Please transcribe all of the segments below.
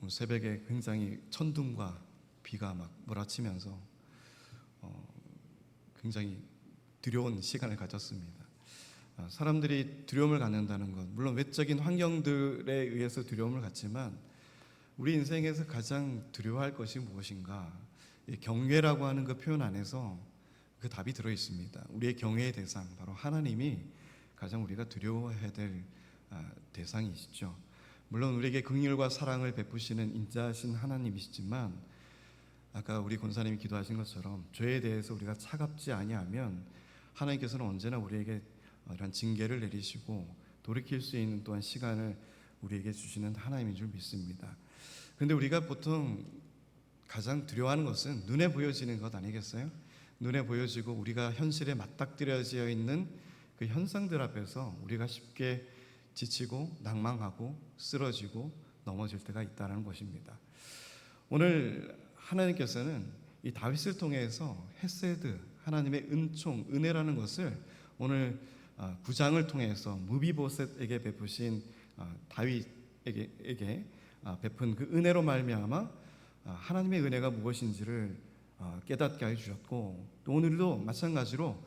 새벽에 굉장히 천둥과 비가 막 몰아치면서 굉장히 두려운 시간을 가졌습니다. 사람들이 두려움을 갖는다는 것, 물론 외적인 환경들에 의해서 두려움을 갖지만 우리 인생에서 가장 두려워할 것이 무엇인가? 경외라고 하는 그 표현 안에서 그 답이 들어 있습니다. 우리의 경외의 대상, 바로 하나님이 가장 우리가 두려워해야 될 대상이시죠. 물론 우리에게 긍휼과 사랑을 베푸시는 인자하신 하나님이시지만, 아까 우리 권사님이 기도하신 것처럼 죄에 대해서 우리가 차갑지 아니하면 하나님께서는 언제나 우리에게 이런 징계를 내리시고 돌이킬 수 있는 또한 시간을 우리에게 주시는 하나님인 줄 믿습니다. 그런데 우리가 보통 가장 두려워하는 것은 눈에 보여지는 것 아니겠어요? 눈에 보여지고 우리가 현실에 맞닥뜨려져 있는 그 현상들 앞에서 우리가 쉽게 지치고 낭망하고 쓰러지고 넘어질 때가 있다는 것입니다. 오늘 하나님께서는 이 다윗을 통해서 헤세드, 하나님의 은총, 은혜라는 것을 오늘 9장을 통해서 무비보셋에게 베푸신 다윗에게 베푼 그 은혜로 말미암아 하나님의 은혜가 무엇인지를 깨닫게 해 주셨고, 또 오늘도 마찬가지로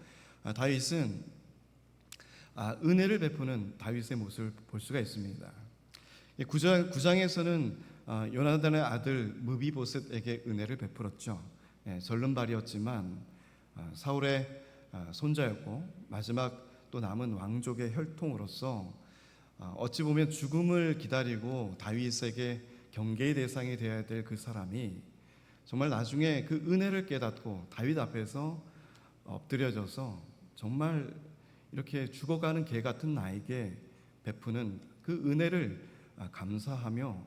다윗은 은혜를 베푸는 다윗의 모습을 볼 수가 있습니다. 9장에서는 요나단의 아들 무비보셋에게 은혜를 베풀었죠. 절름발이었지만 사울의 손자였고 마지막 또 남은 왕족의 혈통으로서 어찌 보면 죽음을 기다리고 다윗에게 경계의 대상이 되어야 될 그 사람이 정말 나중에 그 은혜를 깨닫고 다윗 앞에서 엎드려져서 정말 이렇게 죽어가는 개 같은 나에게 베푸는 그 은혜를 감사하며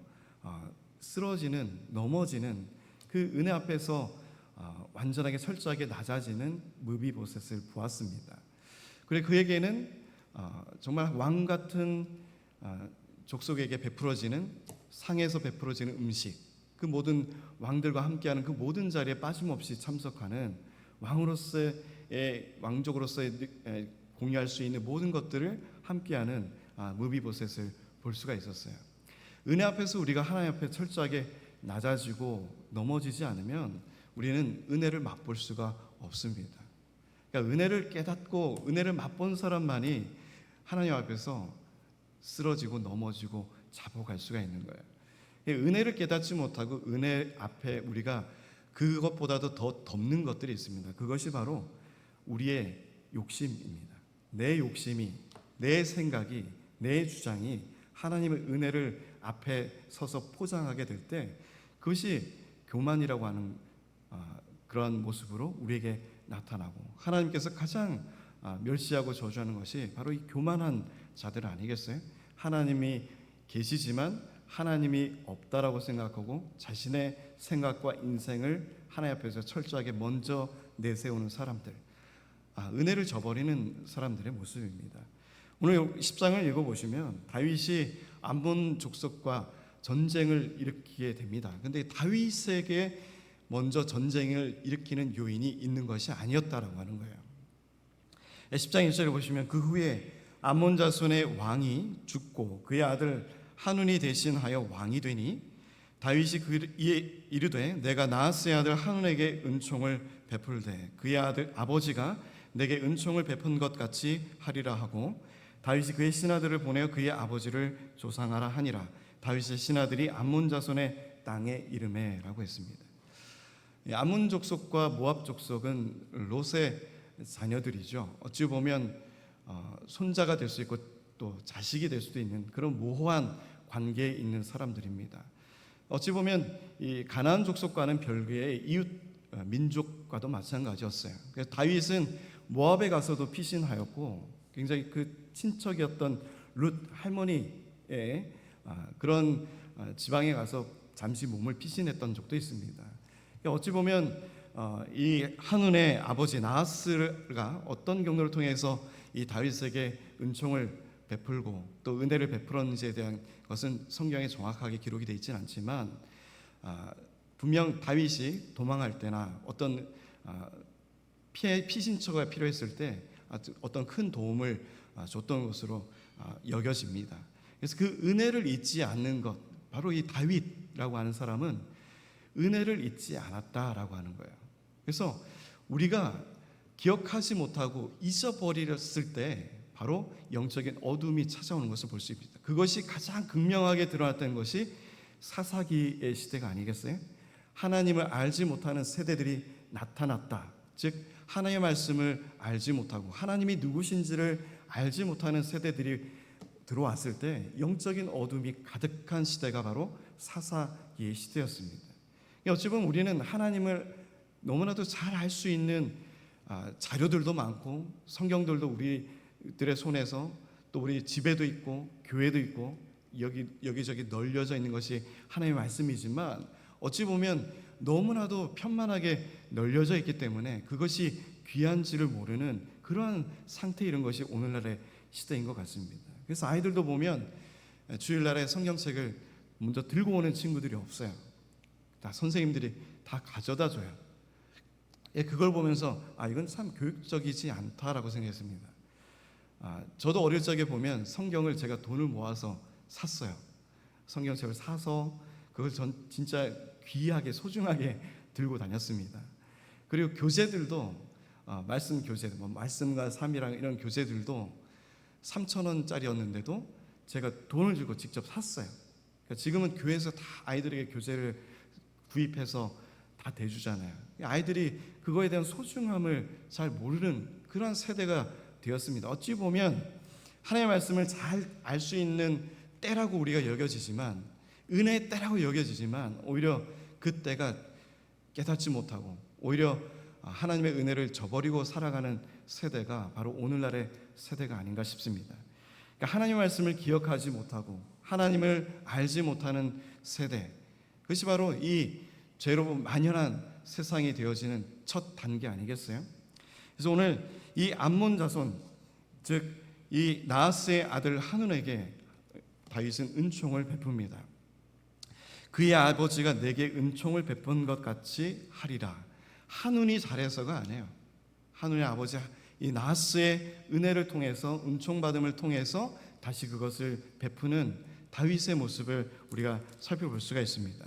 쓰러지는, 넘어지는 그 은혜 앞에서 완전하게 철저하게 낮아지는 무비보셋을 보았습니다. 그리고 그에게는 정말 왕 같은 족속에게 베풀어지는, 상에서 베풀어지는 음식, 그 모든 왕들과 함께하는 그 모든 자리에 빠짐없이 참석하는 왕족으로서의 공유할 수 있는 모든 것들을 함께하는 무비보셋을 볼 수가 있었어요. 은혜 앞에서 우리가 하나님 앞에 철저하게 낮아지고 넘어지지 않으면 우리는 은혜를 맛볼 수가 없습니다. 그러니까 은혜를 깨닫고 은혜를 맛본 사람만이 하나님 앞에서 쓰러지고 넘어지고 잡아갈 수가 있는 거예요. 은혜를 깨닫지 못하고 은혜 앞에 우리가 그것보다도 더 덮는 것들이 있습니다. 그것이 바로 우리의 욕심입니다. 내 욕심이, 내 생각이, 내 주장이 하나님의 은혜를 앞에 서서 포장하게 될 때 그것이 교만이라고 하는 그런 모습으로 우리에게 나타나고, 하나님께서 가장 멸시하고 저주하는 것이 바로 이 교만한 자들 아니겠어요? 하나님이 계시지만 하나님이 없다라고 생각하고 자신의 생각과 인생을 하나님 앞에서 철저하게 먼저 내세우는 사람들, 은혜를 저버리는 사람들의 모습입니다. 오늘 10장을 읽어보시면 다윗이 암몬 족속과 전쟁을 일으키게 됩니다. 그런데 다윗에게 먼저 전쟁을 일으키는 요인이 있는 것이 아니었다라고 하는 거예요. 10장 1절을 보시면 그 후에 암몬 자손의 왕이 죽고 그의 아들 한운이 대신하여 왕이 되니 다윗이 이르되 내가 나하스의 아들 한운에게 은총을 베풀되 그의 아들 아버지가 내게 은총을 베푼 것 같이 하리라 하고, 다윗이 그의 신하들을 보내어 그의 아버지를 조상하라 하니라. 다윗의 신하들이 암몬 자손의 땅에 이르매라고 했습니다. 암몬 족속과 모압 족속은 롯의 자녀들이죠. 어찌 보면 손자가 될 수 있고 또 자식이 될 수도 있는 그런 모호한 관계에 있는 사람들입니다. 어찌 보면 이 가나안 족속과는 별개의 이웃 민족과도 마찬가지였어요. 그래서 다윗은 모압에 가서도 피신하였고 굉장히 그 친척이었던 룻 할머니의 그런 지방에 가서 잠시 몸을 피신했던 적도 있습니다. 어찌 보면 이 한운의 아버지 나하스가 어떤 경로를 통해서 이 다윗에게 은총을 베풀고 또 은혜를 베풀었는지에 대한 것은 성경에 정확하게 기록이 되어 있지는 않지만 분명 다윗이 도망할 때나 어떤 피신처가 필요했을 때 어떤 큰 도움을 줬던 것으로 여겨집니다. 그래서 그 은혜를 잊지 않는 것, 바로 이 다윗이라고 하는 사람은 은혜를 잊지 않았다라고 하는 거예요. 그래서 우리가 기억하지 못하고 잊어버렸을 때 바로 영적인 어둠이 찾아오는 것을 볼 수 있습니다. 그것이 가장 극명하게 드러났던 것이 사사기의 시대가 아니겠어요? 하나님을 알지 못하는 세대들이 나타났다. 즉 하나님의 말씀을 알지 못하고 하나님이 누구신지를 알지 못하는 세대들이 들어왔을 때 영적인 어둠이 가득한 시대가 바로 사사기의 시대였습니다. 어찌 보면 우리는 하나님을 너무나도 잘 알 수 있는 자료들도 많고 성경들도 우리들의 손에서 또 우리 집에도 있고 교회도 있고 여기저기 널려져 있는 것이 하나님의 말씀이지만 어찌 보면 너무나도 편만하게 널려져 있기 때문에 그것이 귀한지를 모르는 그러한 상태 이런 것이 오늘날의 시대인 것 같습니다. 그래서 아이들도 보면 주일날에 성경책을 먼저 들고 오는 친구들이 없어요. 다 선생님들이 다 가져다 줘요. 그걸 보면서 이건 참 교육적이지 않다라고 생각했습니다. 저도 어릴 적에 보면 성경을 제가 돈을 모아서 샀어요. 성경책을 사서 그걸 전 진짜 귀하게 소중하게 들고 다녔습니다. 그리고 교재들도 말씀 교재, 말씀과 삶이랑 이런 교재들도 3,000원짜리였는데도 제가 돈을 주고 직접 샀어요. 그러니까 지금은 교회에서 다 아이들에게 교재를 구입해서 다 대주잖아요. 아이들이 그거에 대한 소중함을 잘 모르는 그런 세대가 되었습니다. 어찌 보면 하나님의 말씀을 잘 알 수 있는 때라고 우리가 여겨지지만 은혜의 때라고 여겨지지만 오히려 그 때가 깨닫지 못하고 오히려 하나님의 은혜를 저버리고 살아가는 세대가 바로 오늘날의 세대가 아닌가 싶습니다. 그러니까 하나님의 말씀을 기억하지 못하고 하나님을 알지 못하는 세대, 그것이 바로 이 죄로 만연한 세상이 되어지는 첫 단계 아니겠어요? 그래서 오늘 이 암몬 자손, 즉 이 나하스의 아들 한운에게 다윗은 은총을 베풉니다. 그의 아버지가 내게 은총을 베푼 것 같이 하리라. 한운이 잘해서가 아니에요. 한운의 아버지 이 나하스의 은혜를 통해서 은총받음을 통해서 다시 그것을 베푸는 다윗의 모습을 우리가 살펴볼 수가 있습니다.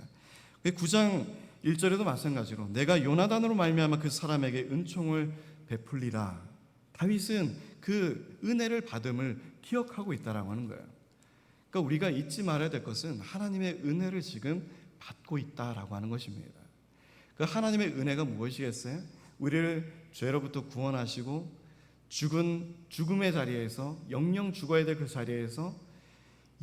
9장 1절에도 마찬가지로 내가 요나단으로 말미암아 그 사람에게 은총을 베풀리라. 다윗은 그 은혜를 받음을 기억하고 있다라고 하는 거예요. 그러니까 우리가 잊지 말아야 될 것은 하나님의 은혜를 지금 받고 있다라고 하는 것입니다. 그 하나님의 은혜가 무엇이겠어요? 우리를 죄로부터 구원하시고 죽음의 자리에서 영영 죽어야 될 그 자리에서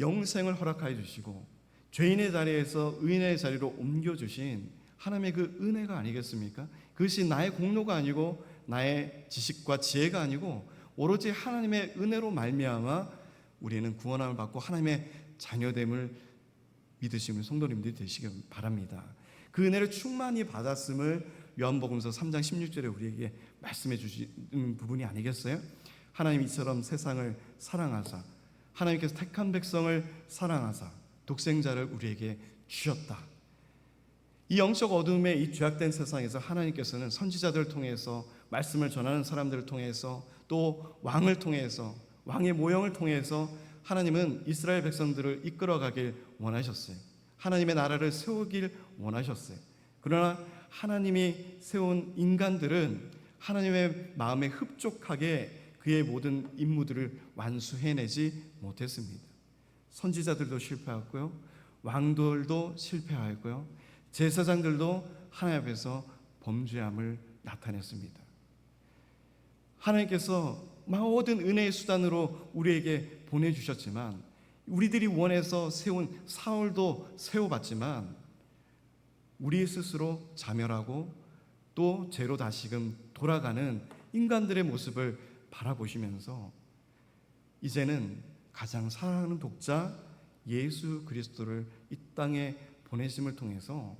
영생을 허락하여 주시고 죄인의 자리에서 의인의 자리로 옮겨주신 하나님의 그 은혜가 아니겠습니까? 그것이 나의 공로가 아니고 나의 지식과 지혜가 아니고 오로지 하나님의 은혜로 말미암아 우리는 구원함을 받고 하나님의 자녀됨을 믿으시는 성도님들이 되시길 바랍니다. 그 은혜를 충만히 받았음을 요한복음서 3장 16절에 우리에게 말씀해 주시는 부분이 아니겠어요? 하나님 이처럼 세상을 사랑하사 하나님께서 택한 백성을 사랑하사 독생자를 우리에게 주셨다. 이 영적 어둠의 이 죄악된 세상에서 하나님께서는 선지자들을 통해서 말씀을 전하는 사람들을 통해서 또 왕을 통해서 왕의 모형을 통해서 하나님은 이스라엘 백성들을 이끌어가길 원하셨어요. 하나님의 나라를 세우길 원하셨어요. 그러나 하나님이 세운 인간들은 하나님의 마음에 흡족하게 그의 모든 임무들을 완수해내지 못했습니다. 선지자들도 실패했고요, 왕들도 실패하였고요, 제사장들도 하나님 앞에서 범죄함을 나타냈습니다. 하나님께서 모든 은혜의 수단으로 우리에게 보내주셨지만 우리들이 원해서 세운 사울도 세워봤지만 우리 스스로 자멸하고 또 죄로 다시금 돌아가는 인간들의 모습을 바라보시면서 이제는 가장 사랑하는 독자 예수 그리스도를 이 땅에 보내심을 통해서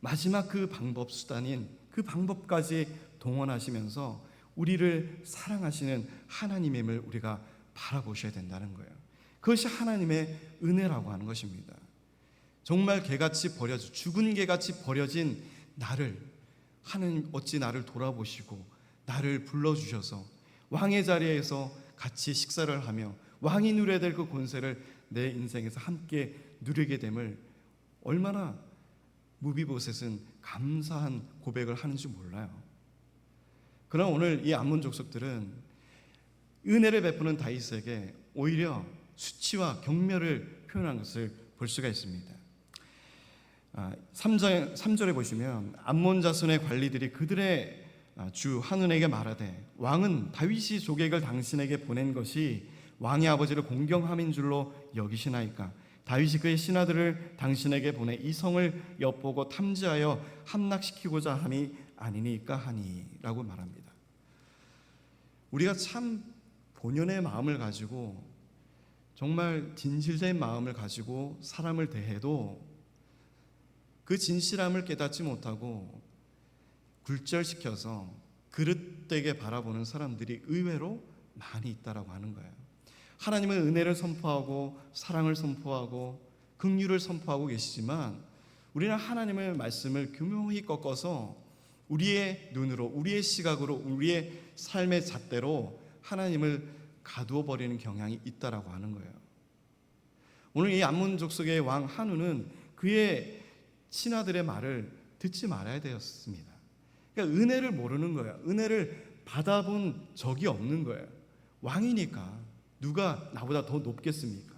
마지막 그 방법 수단인 그 방법까지 동원하시면서 우리를 사랑하시는 하나님임을 우리가 바라보셔야 된다는 거예요. 그것이 하나님의 은혜라고 하는 것입니다. 정말 개같이 버려져 죽은 개같이 버려진 나를 하나님 어찌 나를 돌아보시고 나를 불러주셔서 왕의 자리에서 같이 식사를 하며 왕이 누려야 될 그 권세를 내 인생에서 함께 누리게 됨을 얼마나 무비보셋은 감사한 고백을 하는지 몰라요. 그러나 오늘 이 암몬 족속들은 은혜를 베푸는 다윗에게 오히려 수치와 경멸을 표현한 것을 볼 수가 있습니다. 3절에 보시면 암몬 자손의 관리들이 그들의 주 한운에게 말하되 왕은 다윗이 조객을 당신에게 보낸 것이 왕의 아버지를 공경함인 줄로 여기시나이까? 다윗이 그의 신하들을 당신에게 보내 이 성을 엿보고 탐지하여 함락시키고자 함이 아니니까 하니라고 말합니다. 우리가 참 본연의 마음을 가지고 정말 진실된 마음을 가지고 사람을 대해도 그 진실함을 깨닫지 못하고 굴절시켜서 그릇되게 바라보는 사람들이 의외로 많이 있다라고 하는 거예요. 하나님은 은혜를 선포하고 사랑을 선포하고 긍휼을 선포하고 계시지만 우리는 하나님의 말씀을 교묘히 꺾어서 우리의 눈으로, 우리의 시각으로, 우리의 삶의 잣대로 하나님을 가두어 버리는 경향이 있다라고 하는 거예요. 오늘 이 암몬 족속의 왕 한우는 그의 신하들의 말을 듣지 말아야 되었습니다. 그러니까 은혜를 모르는 거예요. 은혜를 받아본 적이 없는 거예요. 왕이니까 누가 나보다 더 높겠습니까?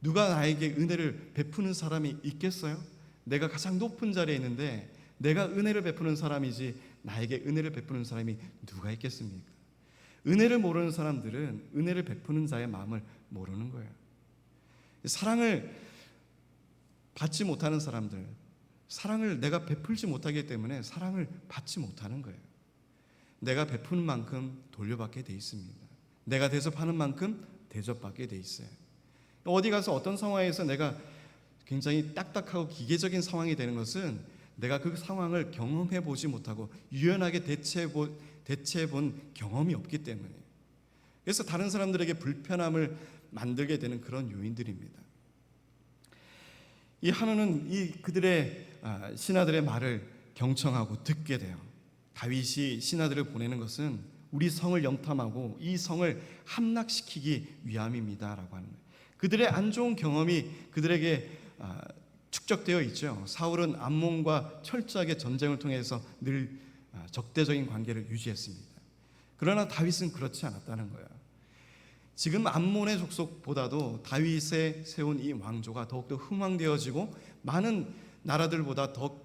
누가 나에게 은혜를 베푸는 사람이 있겠어요? 내가 가장 높은 자리에 있는데 내가 은혜를 베푸는 사람이지 나에게 은혜를 베푸는 사람이 누가 있겠습니까? 은혜를 모르는 사람들은 은혜를 베푸는 자의 마음을 모르는 거예요. 사랑을 받지 못하는 사람들, 사랑을 내가 베풀지 못하기 때문에 사랑을 받지 못하는 거예요. 내가 베푸는 만큼 돌려받게 돼 있습니다. 내가 대접하는 만큼 대접받게 돼 있어요. 어디 가서 어떤 상황에서 내가 굉장히 딱딱하고 기계적인 상황이 되는 것은 내가 그 상황을 경험해 보지 못하고 유연하게 대처해 본 경험이 없기 때문에, 그래서 다른 사람들에게 불편함을 만들게 되는 그런 요인들입니다. 이 한우는 이 그들의 신하들의 말을 경청하고 듣게 돼요. 다윗이 신하들을 보내는 것은 우리 성을 영탐하고 이 성을 함락시키기 위함입니다라고 하는 거예요. 그들의 안 좋은 경험이 그들에게 축적되어 있죠. 사울은 암몬과 철저하게 전쟁을 통해서 늘 적대적인 관계를 유지했습니다. 그러나 다윗은 그렇지 않았다는 거예요. 지금 암몬의 족속보다도 다윗의 세운 이 왕조가 더욱더 흥왕되어지고 많은 나라들보다 더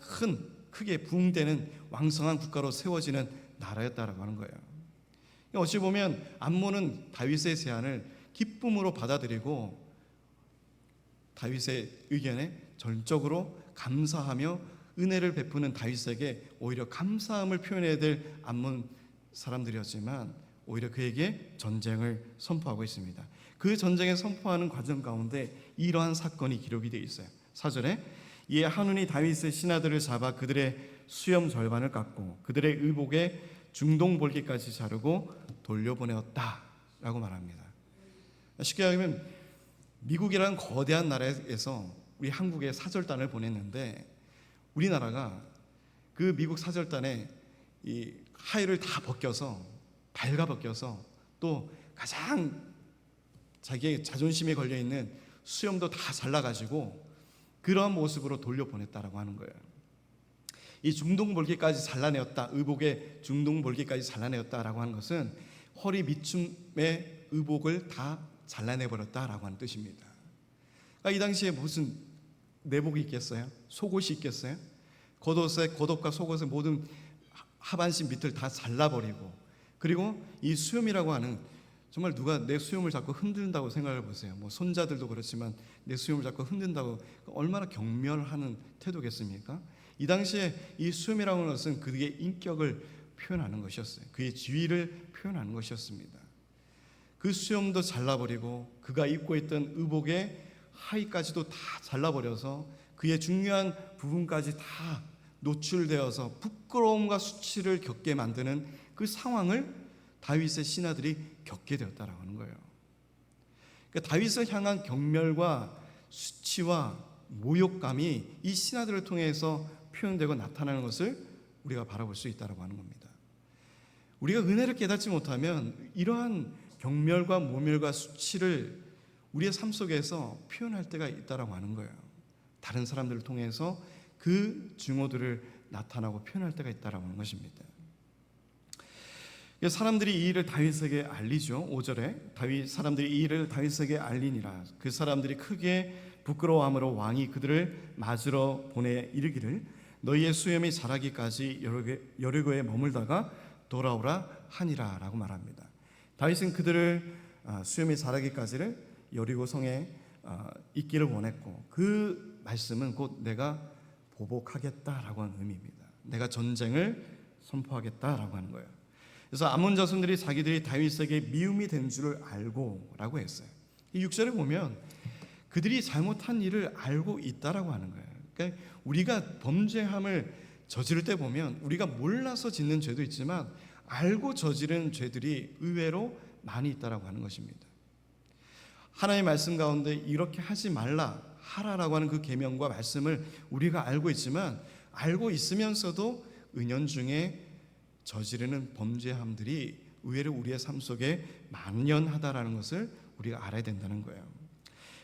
크게 부흥되는 왕성한 국가로 세워지는 나라였다라고 하는 거예요. 어찌 보면 암몬은 다윗의 제안을 기쁨으로 받아들이고 다윗의 의견에 전적으로 감사하며 은혜를 베푸는 다윗에게 오히려 감사함을 표현해야 될 암몬 사람들이었지만 오히려 그에게 전쟁을 선포하고 있습니다. 그 전쟁을 선포하는 과정 가운데 이러한 사건이 기록이 되어 있어요. 4절에 이에 한운이 다윗의 신하들을 잡아 그들의 수염 절반을 깎고 그들의 의복에 중동볼기까지 자르고 돌려보내었다라고 말합니다. 쉽게 하면 미국이라는 거대한 나라에서 우리 한국에 사절단을 보냈는데 우리나라가 그 미국 사절단에 이 하의를 다 벗겨서 발가벗겨서 또 가장 자기의 자존심에 걸려있는 수염도 다 잘라가지고 그런 모습으로 돌려보냈다라고 하는 거예요. 이 중동볼기까지 잘라내었다, 의복의 중동볼기까지 잘라내었다라고 하는 것은 허리 밑춤의 의복을 다 잘라내버렸다라고 하는 뜻입니다. 그러니까 이 당시에 무슨 내복이 있겠어요? 속옷이 있겠어요? 겉옷과 속옷의 모든 하반신 밑을 다 잘라버리고, 그리고 이 수염이라고 하는, 정말 누가 내 수염을 자꾸 흔든다고 생각해 보세요. 뭐 손자들도 그렇지만 내 수염을 자꾸 흔든다고 얼마나 경멸하는 태도겠습니까? 이 당시에 이 수염이라고 하는 것은 그의 인격을 표현하는 것이었어요. 그의 지위를 표현하는 것이었습니다. 그 수염도 잘라버리고 그가 입고 있던 의복의 하의까지도 다 잘라버려서 그의 중요한 부분까지 다 노출되어서 부끄러움과 수치를 겪게 만드는 그 상황을 다윗의 신하들이 겪게 되었다라고 하는 거예요. 그러니까 다윗을 향한 경멸과 수치와 모욕감이 이 신하들을 통해서 표현되고 나타나는 것을 우리가 바라볼 수 있다라고 하는 겁니다. 우리가 은혜를 깨닫지 못하면 이러한 경멸과 모멸과 수치를 우리의 삶 속에서 표현할 때가 있다라고 하는 거예요. 다른 사람들을 통해서 그 증오들을 나타나고 표현할 때가 있다라고 하는 것입니다. 사람들이 이 일을 다윗에게 알리죠. 5절에 사람들이 이 일을 다윗에게 알리니라. 그 사람들이 크게 부끄러워함으로 왕이 그들을 맞으러 보내 이르기를 너희의 수염이 자라기까지 여리고에 머물다가 돌아오라 하니라 라고 말합니다. 다윗은 그들을 수염이 자라기까지를 여리고 성에 있기를 원했고, 그 말씀은 곧 내가 보복하겠다라고 하는 의미입니다. 내가 전쟁을 선포하겠다라고 하는 거예요. 그래서 아몬 자손들이 자기들이 다윗에게 미움이 된 줄을 알고 라고 했어요. 이 6절에 보면 그들이 잘못한 일을 알고 있다라고 하는 거예요. 그러니까 우리가 범죄함을 저지를 때 보면 우리가 몰라서 짓는 죄도 있지만 알고 저지른 죄들이 의외로 많이 있다라고 하는 것입니다. 하나님의 말씀 가운데 이렇게 하지 말라 하라라고 하는 그 계명과 말씀을 우리가 알고 있지만 알고 있으면서도 은연중에 저지르는 범죄함들이 의외로 우리의 삶 속에 만연하다라는 것을 우리가 알아야 된다는 거예요.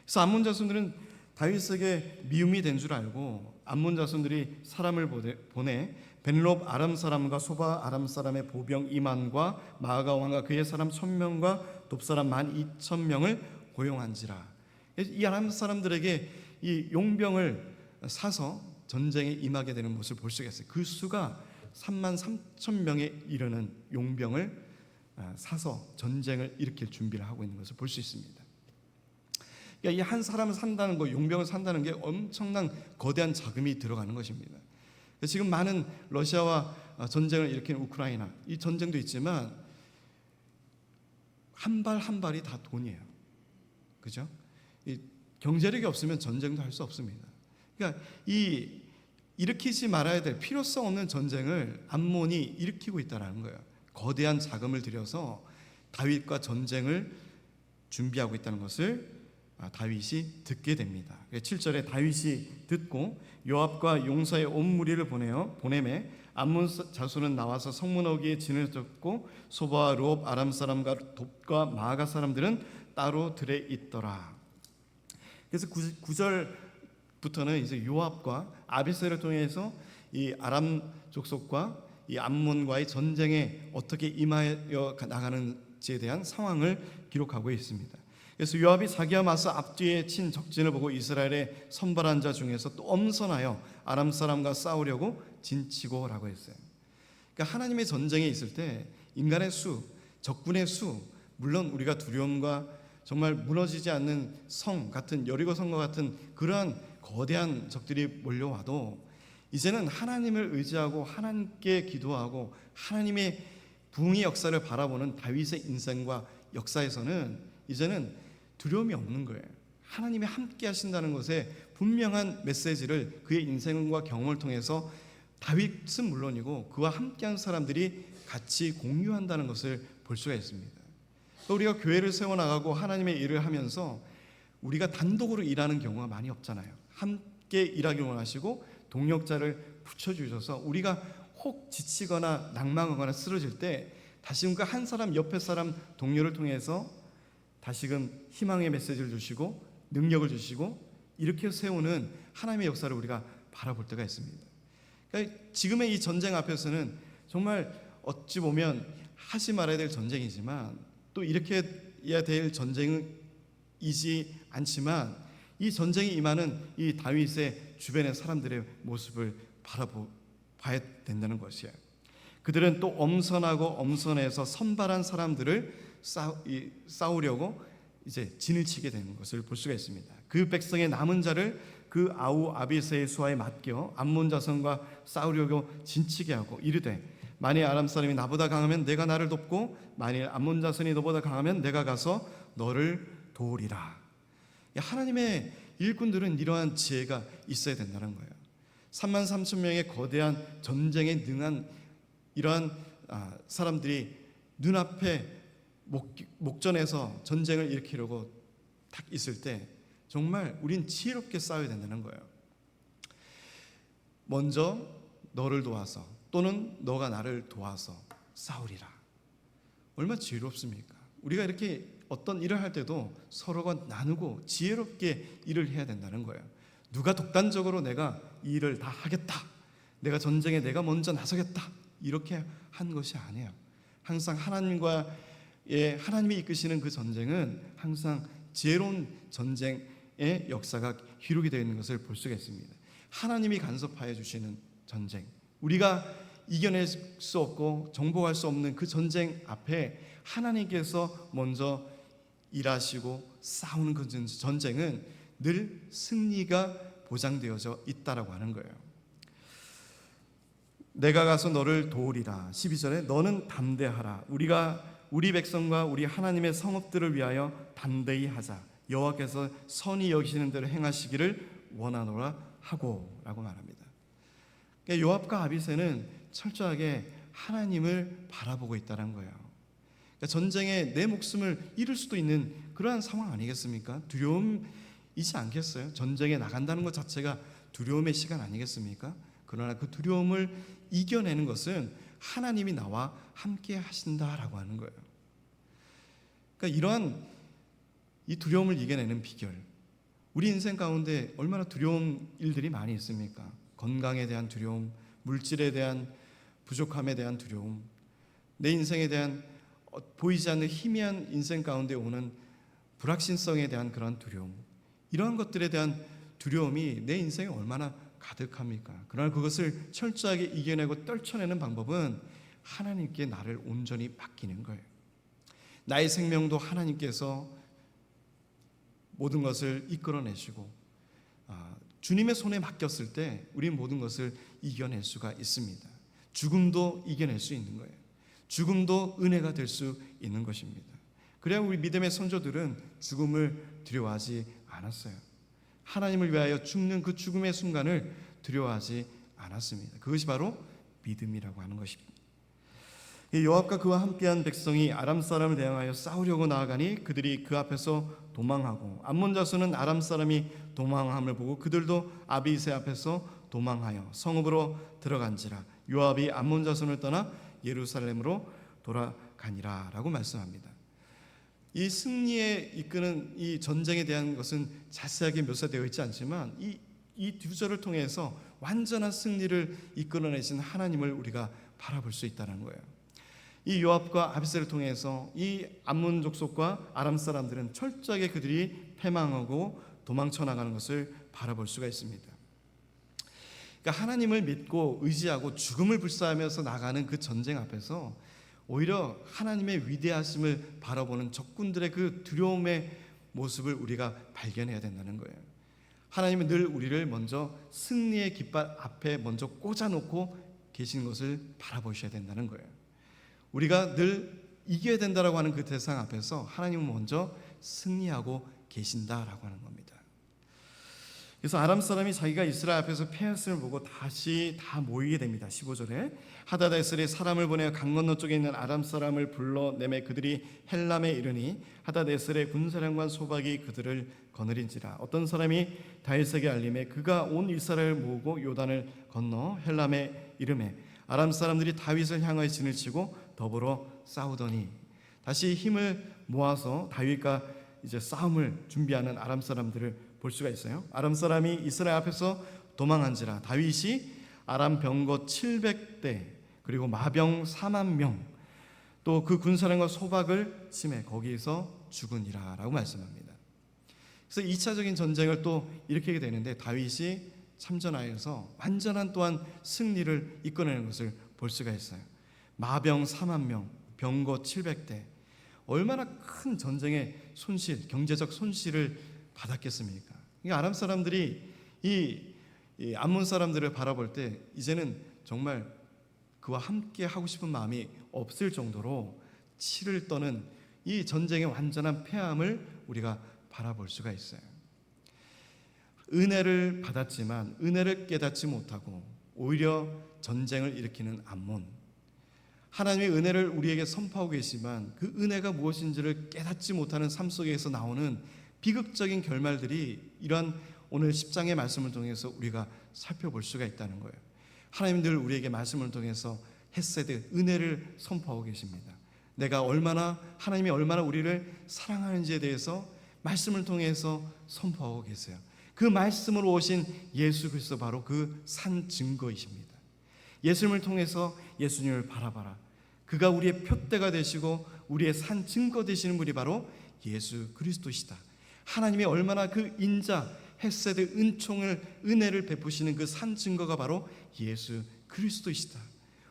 그래서 암몬 자손들은 다윗에게 미움이 된 줄 알고 암몬 자손들이 사람을 보내 벤롭 아람 사람과 소바 아람 사람의 보병 2만과 마아가 왕과 그의 사람 1000명과 돕 사람 12,000명을 고용한지라. 이 아람 사람들에게 이 용병을 사서 전쟁에 임하게 되는 모습을 볼 수가 있어요. 그 수가 33,000명에 이르는 용병을 사서 전쟁을 일으킬 준비를 하고 있는 것을 볼 수 있습니다. 그러니까 이 한 사람을 산다는 거, 용병을 산다는 게 엄청난 거대한 자금이 들어가는 것입니다. 지금 많은 러시아와 전쟁을 일으키는 우크라이나, 이 전쟁도 있지만 한 발 한 발이 다 돈이에요. 그죠? 이 경제력이 없으면 전쟁도 할 수 없습니다. 그러니까 이 일으키지 말아야 될 필요성 없는 전쟁을 암몬이 일으키고 있다는 거예요. 거대한 자금을 들여서 다윗과 전쟁을 준비하고 있다는 것을 다윗이 듣게 됩니다. 7절에 다윗이 듣고 요압과 용사의 온 무리를 보내매 암몬 자손은 나와서 성문 어귀에 진을 쳤고 소바와 르홉 아람 사람과 돕과 마아가 사람들은 따로 들에 있더라. 그래서 9절부터는 이제 요압과 아비새를 통해서 이 아람 족속과 이 암몬과의 전쟁에 어떻게 임하여 나가는지에 대한 상황을 기록하고 있습니다. 그래서 요압이 자기와 맞서 앞뒤에 친 적진을 보고 이스라엘의 선발한 자 중에서 또 엄선하여 아람 사람과 싸우려고 진치고라고 했어요. 그러니까 하나님의 전쟁에 있을 때 인간의 수, 적군의 수, 물론 우리가 두려움과 정말 무너지지 않는 성 같은 여리고 성과 같은 그러한 거대한 적들이 몰려와도 이제는 하나님을 의지하고 하나님께 기도하고 하나님의 부흥의 역사를 바라보는 다윗의 인생과 역사에서는 이제는 두려움이 없는 거예요. 하나님이 함께 하신다는 것에 분명한 메시지를 그의 인생과 경험을 통해서 다윗은 물론이고 그와 함께한 사람들이 같이 공유한다는 것을 볼 수가 있습니다. 우리가 교회를 세워나가고 하나님의 일을 하면서 우리가 단독으로 일하는 경우가 많이 없잖아요. 함께 일하길 원하시고 동력자를 붙여주셔서 우리가 혹 지치거나 낭망하거나 쓰러질 때 다시금 그 한 사람 옆에 사람 동료를 통해서 다시금 희망의 메시지를 주시고 능력을 주시고 이렇게 세우는 하나님의 역사를 우리가 바라볼 때가 있습니다. 그러니까 지금의 이 전쟁 앞에서는 정말 어찌 보면 하지 말아야 될 전쟁이지만 또 이렇게 해야 될 전쟁이지 않지만 이 전쟁이 임하는 이 다윗의 주변의 사람들의 모습을 봐야 된다는 것이에요. 그들은 또 엄선해서 선발한 사람들을 싸우려고 이제 진을 치게 되는 것을 볼 수가 있습니다. 그 백성의 남은 자를 그 아우 아비새의 수하에 맡겨 암몬 자손과 싸우려고 진치게 하고 이르되 만일 아람 사람이 나보다 강하면 내가 나를 돕고 만일 암몬 자손이 너보다 강하면 내가 가서 너를 도우리라. 하나님의 일꾼들은 이러한 지혜가 있어야 된다는 거예요. 33,000명의 거대한 전쟁에 능한 이러한 사람들이 눈앞에 목전에서 전쟁을 일으키려고 딱 있을 때 정말 우린 지혜롭게 싸워야 된다는 거예요. 먼저 너를 도와서 또는 너가 나를 도와서 싸우리라. 얼마나 지혜롭습니까? 우리가 이렇게 어떤 일을 할 때도 서로가 나누고 지혜롭게 일을 해야 된다는 거예요. 누가 독단적으로 내가 이 일을 다 하겠다, 내가 전쟁에 내가 먼저 나서겠다, 이렇게 한 것이 아니에요. 항상 하나님이 이끄시는 그 전쟁은 항상 지혜로운 전쟁의 역사가 기록이 되어 있는 것을 볼 수가 있습니다. 하나님이 간섭하여 주시는 전쟁, 우리가 이겨낼 수 없고 정복할 수 없는 그 전쟁 앞에 하나님께서 먼저 일하시고 싸우는 그 전쟁은 늘 승리가 보장되어져 있다라고 하는 거예요. 내가 가서 너를 도우리라. 12절에 너는 담대하라. 우리가 우리 백성과 우리 하나님의 성읍들을 위하여 담대히 하자. 여호와께서 선히 여기시는 대로 행하시기를 원하노라 하고 라고 말합니다. 그러니까 요압과 아비새는 철저하게 하나님을 바라보고 있다는 거예요. 그러니까 전쟁에 내 목숨을 잃을 수도 있는 그러한 상황 아니겠습니까? 두려움이지 않겠어요? 전쟁에 나간다는 것 자체가 두려움의 시간 아니겠습니까? 그러나 그 두려움을 이겨내는 것은 하나님이 나와 함께 하신다라고 하는 거예요. 그러니까 이러한 이 두려움을 이겨내는 비결, 우리 인생 가운데 얼마나 두려운 일들이 많이 있습니까? 건강에 대한 두려움, 물질에 대한 부족함에 대한 두려움, 내 인생에 대한 보이지 않는 희미한 인생 가운데 오는 불확실성에 대한 그런 두려움, 이러한 것들에 대한 두려움이 내 인생에 얼마나 가득합니까? 그러나 그것을 철저하게 이겨내고 떨쳐내는 방법은 하나님께 나를 온전히 맡기는 거예요. 나의 생명도 하나님께서 모든 것을 이끌어내시고 주님의 손에 맡겼을 때 우리는 모든 것을 이겨낼 수가 있습니다. 죽음도 이겨낼 수 있는 거예요. 죽음도 은혜가 될 수 있는 것입니다. 그래야 우리 믿음의 선조들은 죽음을 두려워하지 않았어요. 하나님을 위하여 죽는 그 죽음의 순간을 두려워하지 않았습니다. 그것이 바로 믿음이라고 하는 것입니다. 요압과 그와 함께한 백성이 아람 사람을 대항하여 싸우려고 나아가니 그들이 그 앞에서 도망하고 암몬 자손은 아람 사람이 도망함을 보고 그들도 아비새 앞에서 도망하여 성읍으로 들어간지라. 요압이 암몬 자손을 떠나 예루살렘으로 돌아가니라 라고 말씀합니다. 이 승리에 이끄는 이 전쟁에 대한 것은 자세하게 묘사되어 있지 않지만 이 두 절을 통해서 완전한 승리를 이끌어내신 하나님을 우리가 바라볼 수 있다는 거예요. 이 요압과 아비새를 통해서 이 암몬 족속과 아람 사람들은 철저하게 그들이 패망하고 도망쳐 나가는 것을 바라볼 수가 있습니다. 그러니까 하나님을 믿고 의지하고 죽음을 불사하면서 나가는 그 전쟁 앞에서 오히려 하나님의 위대하심을 바라보는 적군들의 그 두려움의 모습을 우리가 발견해야 된다는 거예요. 하나님은 늘 우리를 먼저 승리의 깃발 앞에 먼저 꽂아놓고 계신 것을 바라보셔야 된다는 거예요. 우리가 늘 이겨야 된다라고 하는 그 대상 앞에서 하나님은 먼저 승리하고 계신다라고 하는 겁니다. 그래서 아람 사람이 자기가 이스라엘 앞에서 패했음을 보고 다시 다 모이게 됩니다. 15절에 하다데셀이 사람을 보내어 강 건너 쪽에 있는 아람 사람을 불러내매 그들이 헬람에 이르니 하다데셀의 군사령관 소박이 그들을 거느린지라. 어떤 사람이 다윗에게 알림해 그가 온 이스라엘을 모으고 요단을 건너 헬람에 이르매 아람 사람들이 다윗을 향하여 진을 치고 더불어 싸우더니. 다시 힘을 모아서 다윗과 이제 싸움을 준비하는 아람 사람들을 볼 수가 있어요. 아람 사람이 이스라엘 앞에서 도망한지라. 다윗이 아람 병거 700대 그리고 마병 4만 명 또 그 군사령관 소박을 치매 거기에서 죽으니라 라고 말씀합니다. 그래서 2차적인 전쟁을 또 일으키게 되는데 다윗이 참전하여서 완전한 또한 승리를 이끌어내는 것을 볼 수가 있어요. 마병 4만 명, 병거 700대, 얼마나 큰 전쟁의 손실, 경제적 손실을 받았겠습니까? 아람 사람들이 이 암몬 사람들을 바라볼 때 이제는 정말 그와 함께 하고 싶은 마음이 없을 정도로 치를 떠는 이 전쟁의 완전한 패함을 우리가 바라볼 수가 있어요. 은혜를 받았지만 은혜를 깨닫지 못하고 오히려 전쟁을 일으키는 암몬. 하나님의 은혜를 우리에게 선포하고 계시지만 그 은혜가 무엇인지를 깨닫지 못하는 삶 속에서 나오는 비극적인 결말들이 이러한 오늘 10장의 말씀을 통해서 우리가 살펴볼 수가 있다는 거예요. 하나님 늘 우리에게 말씀을 통해서 헤세드, 은혜를 선포하고 계십니다. 하나님이 얼마나 우리를 사랑하는지에 대해서 말씀을 통해서 선포하고 계세요. 그 말씀으로 오신 예수 그리스도 바로 그 산 증거이십니다. 예수님을 통해서 예수님을 바라봐라. 그가 우리의 표대가 되시고 우리의 산 증거 되시는 분이 바로 예수 그리스도시다. 하나님이 얼마나 그 인자 헤세드 은혜를 베푸시는 그 산 증거가 바로 예수 그리스도시다.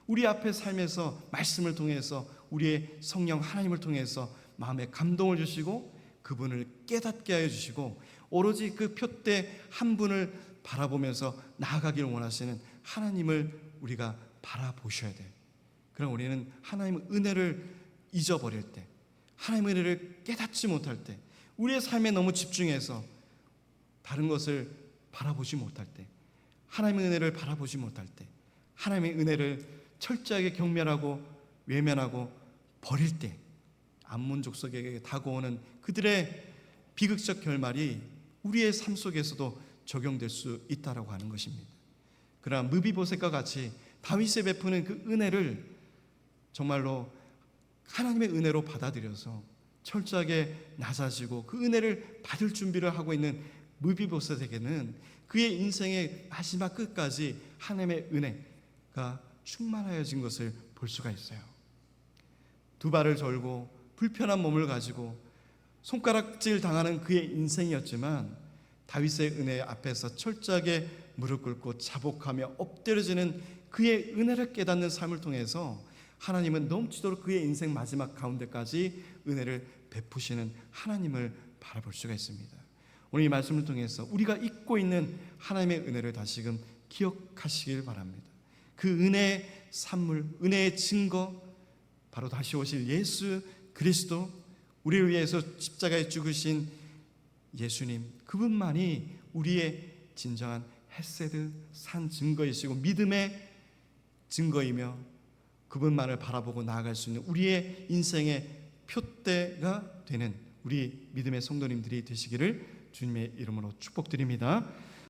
우리 앞에 삶에서 말씀을 통해서 우리의 성령 하나님을 통해서 마음에 감동을 주시고 그분을 깨닫게 하여 주시고 오로지 그 표대 한 분을 바라보면서 나아가기를 원하시는 하나님을 우리가 바라보셔야 돼. 그럼 우리는 하나님의 은혜를 잊어버릴 때, 하나님의 은혜를 깨닫지 못할 때, 우리의 삶에 너무 집중해서 다른 것을 바라보지 못할 때, 하나님의 은혜를 바라보지 못할 때, 하나님의 은혜를 철저하게 경멸하고 외면하고 버릴 때 암몬 족속에게 다가오는 그들의 비극적 결말이 우리의 삶 속에서도 적용될 수 있다라고 하는 것입니다. 그러나 무비보셋과 같이 다윗에 베푸는 그 은혜를 정말로 하나님의 은혜로 받아들여서 철저하게 낮아지고 그 은혜를 받을 준비를 하고 있는 무비보셋에게는 그의 인생의 마지막 끝까지 하나님의 은혜가 충만하여진 것을 볼 수가 있어요. 두 발을 절고 불편한 몸을 가지고 손가락질 당하는 그의 인생이었지만 다윗의 은혜 앞에서 철저하게 무릎 꿇고 자복하며 엎드려지는 그의 은혜를 깨닫는 삶을 통해서 하나님은 넘치도록 그의 인생 마지막 가운데까지 은혜를 베푸시는 하나님을 바라볼 수가 있습니다. 오늘 이 말씀을 통해서 우리가 잊고 있는 하나님의 은혜를 다시금 기억하시길 바랍니다. 그 은혜의 산물, 은혜의 증거, 바로 다시 오실 예수 그리스도, 우리를 위해서 십자가에 죽으신 예수님, 그분만이 우리의 진정한 헤세드 산 증거이시고 믿음의 증거이며 그분만을 바라보고 나아갈 수 있는 우리의 인생의 표대가 되는 우리 믿음의 성도님들이 되시기를 주님의 이름으로 축복드립니다.